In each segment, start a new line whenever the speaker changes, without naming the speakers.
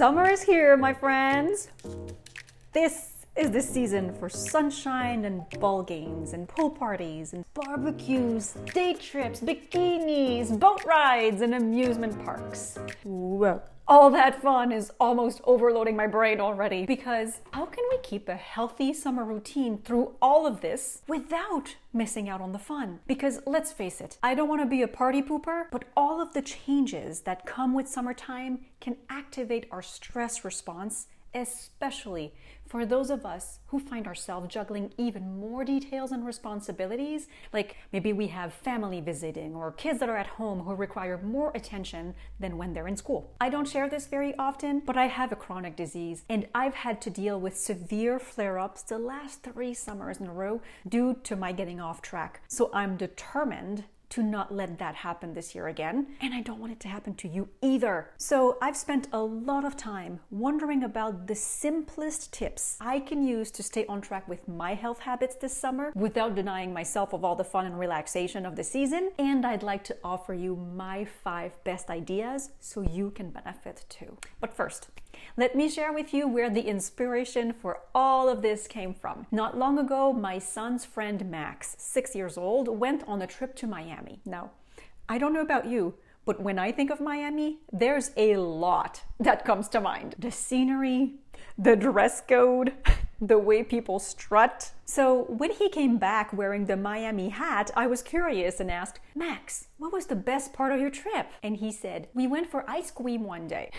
Summer is here, my friends. This is the season for sunshine and ball games and pool parties and barbecues, day trips, bikinis, boat rides, and amusement parks. Whoa. All that fun is almost overloading my brain already, because how can we keep a healthy summer routine through all of this without missing out on the fun? Because let's face it, I don't want to be a party pooper, but all of the changes that come with summertime can activate our stress response, especially for those of us who find ourselves juggling even more details and responsibilities, like maybe we have family visiting or kids that are at home who require more attention than when they're in school. I don't share this very often, but I have a chronic disease and I've had to deal with severe flare-ups the last 3 summers in a row due to my getting off track. So I'm determined to not let that happen this year again, and I don't want it to happen to you either. So I've spent a lot of time wondering about the simplest tips I can use to stay on track with my health habits this summer without denying myself of all the fun and relaxation of the season, and I'd like to offer you my 5 best ideas so you can benefit too. But first, let me share with you where the inspiration for all of this came from. Not long ago, my son's friend Max, 6 years old, went on a trip to Miami. Now, I don't know about you, but when I think of Miami, there's a lot that comes to mind. The scenery, the dress code, the way people strut. So when he came back wearing the Miami hat, I was curious and asked, Max, what was the best part of your trip? And he said, we went for ice cream one day.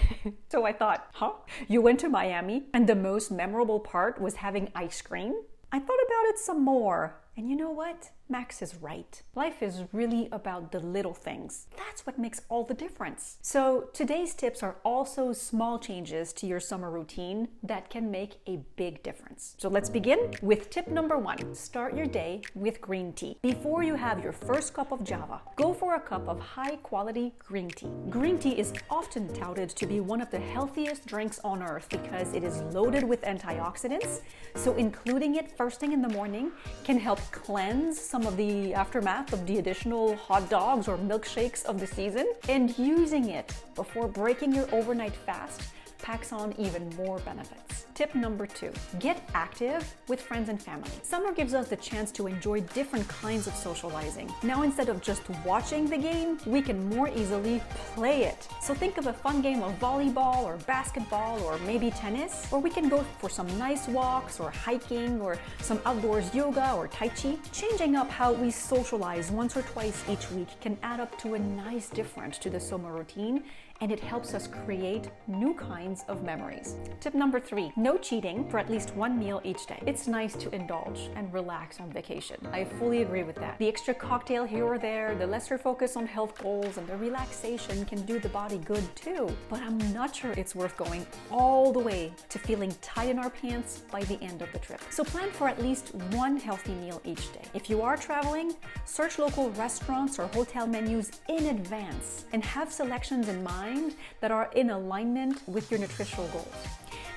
So I thought, huh? You went to Miami and the most memorable part was having ice cream? I thought about it some more. And you know what? Max is right. Life is really about the little things. That's what makes all the difference. So today's tips are also small changes to your summer routine that can make a big difference. So let's begin with tip number 1. Start your day with green tea. Before you have your first cup of java, go for a cup of high quality green tea. Green tea is often touted to be one of the healthiest drinks on earth because it is loaded with antioxidants. So including it first thing in the morning can help cleanse some of the aftermath of the additional hot dogs or milkshakes of the season, and using it before breaking your overnight fast packs on even more benefits. Tip number 2, get active with friends and family. Summer gives us the chance to enjoy different kinds of socializing. Now, instead of just watching the game, we can more easily play it. So think of a fun game of volleyball or basketball or maybe tennis, or we can go for some nice walks or hiking or some outdoors yoga or tai chi. Changing up how we socialize once or twice each week can add up to a nice difference to the summer routine, and it helps us create new kinds of memories. Tip number 3, no cheating for at least 1 meal each day. It's nice to indulge and relax on vacation. I fully agree with that. The extra cocktail here or there, the lesser focus on health goals, and the relaxation can do the body good too. But I'm not sure it's worth going all the way to feeling tight in our pants by the end of the trip. So plan for at least 1 healthy meal each day. If you are traveling, search local restaurants or hotel menus in advance and have selections in mind that are in alignment with your nutritional goals.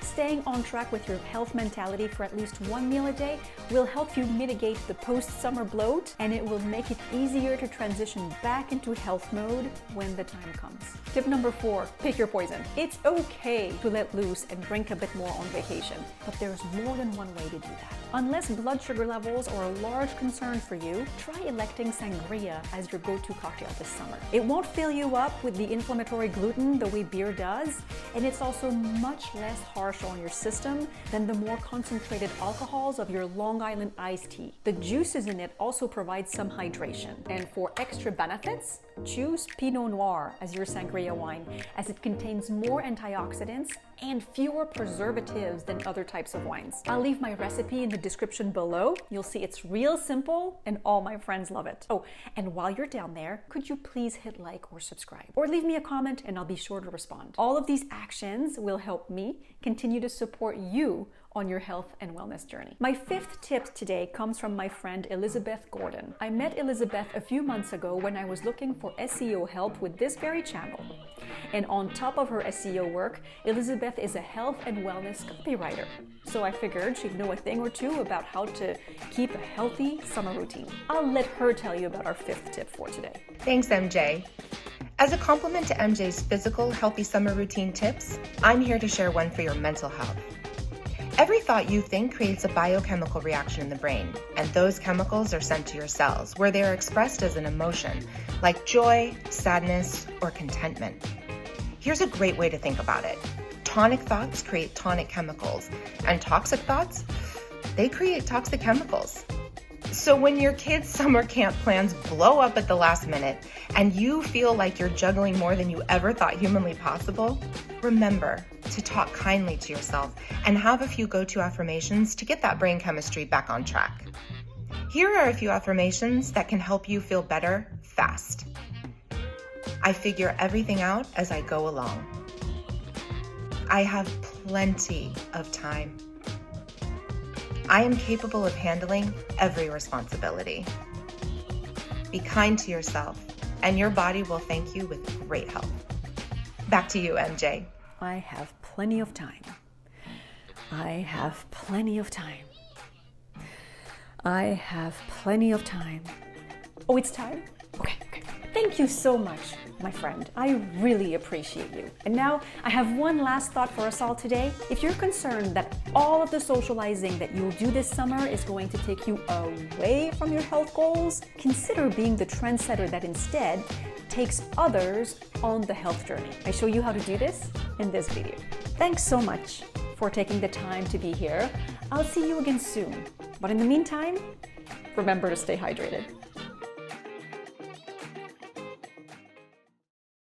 Staying on track with your health mentality for at least 1 meal a day will help you mitigate the post-summer bloat, and it will make it easier to transition back into health mode when the time comes. Tip number 4, pick your poison. It's okay to let loose and drink a bit more on vacation, but there's more than one way to do that. Unless blood sugar levels are a large concern for you, try electing sangria as your go-to cocktail this summer. It won't fill you up with the inflammatory gluten the way beer does, and it's also much less harsh on your system than the more concentrated alcohols of your Long Island iced tea. The juices in it also provide some hydration. And for extra benefits, choose Pinot Noir as your sangria wine, as it contains more antioxidants and fewer preservatives than other types of wines. I'll leave my recipe in the description below. You'll see it's real simple and all my friends love it. Oh, and while you're down there, could you please hit like or subscribe? Or leave me a comment and I'll be sure to respond. All of these actions will help me continue to support you on your health and wellness journey. My 5th tip today comes from my friend Elizabeth Gordon. I met Elizabeth a few months ago when I was looking for SEO help with this very channel. And on top of her SEO work, Elizabeth is a health and wellness copywriter. So I figured she'd know a thing or two about how to keep a healthy summer routine. I'll let her tell you about our 5th tip for today.
Thanks, MJ. As a complement to MJ's physical healthy summer routine tips, I'm here to share one for your mental health. Every thought you think creates a biochemical reaction in the brain, and those chemicals are sent to your cells, where they are expressed as an emotion, like joy, sadness, or contentment. Here's a great way to think about it. Tonic thoughts create tonic chemicals, and toxic thoughts, they create toxic chemicals. So when your kids' summer camp plans blow up at the last minute and you feel like you're juggling more than you ever thought humanly possible, remember to talk kindly to yourself and have a few go-to affirmations to get that brain chemistry back on track. Here are a few affirmations that can help you feel better fast. I figure everything out as I go along. I have plenty of time. I am capable of handling every responsibility. Be kind to yourself, and your body will thank you with great health. Back to you, MJ.
I have plenty of time. I have plenty of time. I have plenty of time. Oh, it's time? Okay. Thank you so much, my friend. I really appreciate you. And now I have one last thought for us all today. If you're concerned that all of the socializing that you'll do this summer is going to take you away from your health goals, consider being the trendsetter that instead takes others on the health journey. I show you how to do this in this video. Thanks so much for taking the time to be here. I'll see you again soon. But in the meantime, remember to stay hydrated.